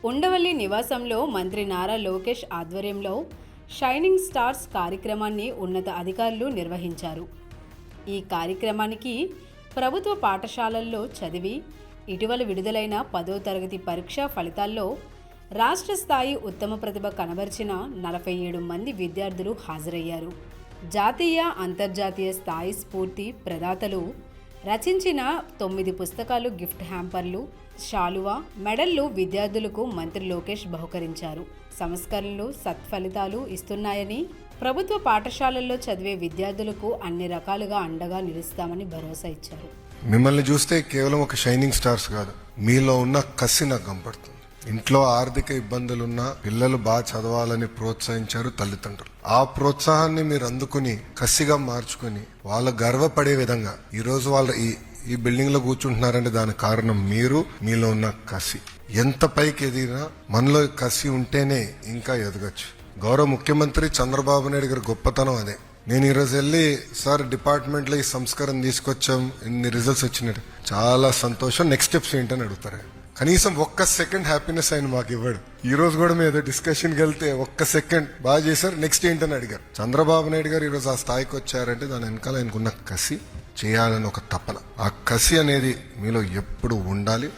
ఉండవల్లి నివాసంలో మంత్రి నారా లోకేష్ ఆధ్వర్యంలో షైనింగ్ స్టార్స్ కార్యక్రమాన్ని ఉన్నత అధికారులు నిర్వహించారు. ఈ కార్యక్రమానికి ప్రభుత్వ పాఠశాలల్లో చదివి ఇటీవల విడుదలైన 10వ తరగతి పరీక్షా ఫలితాల్లో రాష్ట్ర స్థాయి ఉత్తమ ప్రతిభ కనబరిచిన 47 మంది విద్యార్థులు హాజరయ్యారు. జాతీయ, అంతర్జాతీయ స్థాయి స్ఫూర్తి ప్రదాతలు రచించిన 9 పుస్తకాలు, గిఫ్ట్ హ్యాంపర్లు, శాలువా, మెడల్లు విద్యార్థులకు మంత్రి లోకేష్ బహుకరించారు. సంస్కరణలు సత్ఫలితాలు ఇస్తున్నాయని, ప్రభుత్వ పాఠశాలల్లో చదివే విద్యార్థులకు అన్ని రకాలుగా అండగా నిలుస్తామని భరోసా ఇచ్చారు. మిమ్మల్ని చూస్తే కేవలం ఒక షైనింగ్ స్టార్స్ కాదు, మీలో ఉన్న కసి నాకు కనపడుతుంది. ఇంట్లో ఆర్థిక ఇబ్బందులున్నా పిల్లలు బాగా చదవాలని ప్రోత్సహించారు తల్లిదండ్రులు. ఆ ప్రోత్సాహాన్ని మీరు అందుకుని కసిగా మార్చుకుని వాళ్ళ గర్వపడే విధంగా ఈరోజు వాళ్ళ ఈ బిల్డింగ్ లో కూర్చుంటున్నారంటే దానికి కారణం మీరు, మీలో ఉన్న కసి. ఎంత పైకి ఎదిగినా మనలో కసి ఉంటేనే ఇంకా ఎదగచ్చు. గౌరవ ముఖ్యమంత్రి చంద్రబాబు నాయుడు గారి గొప్పతనం అదే. నేను ఈరోజు వెళ్ళి సార్ డిపార్ట్మెంట్ లో ఈ సంస్కరణ తీసుకొచ్చాం, ఇన్ని రిజల్ట్స్ వచ్చినట్టు, చాలా సంతోషం, నెక్స్ట్ స్టెప్స్ ఏంటని అడుగుతారు. కనీసం ఒక్క సెకండ్ హ్యాపీనెస్ ఆయన మాకు ఇవ్వడు. ఈ రోజు కూడా మేము డిస్కషన్కి వెళ్తే ఒక్క సెకండ్ బాగా చేశారు, నెక్స్ట్ ఏంటని అడిగారు. చంద్రబాబు నాయుడు గారు ఈరోజు ఆ స్థాయికి వచ్చారంటే దాని వెనకాల ఆయనకున్న కసి, చేయాలని ఒక తపన. ఆ కసి అనేది మీలో ఎప్పుడు ఉండాలి.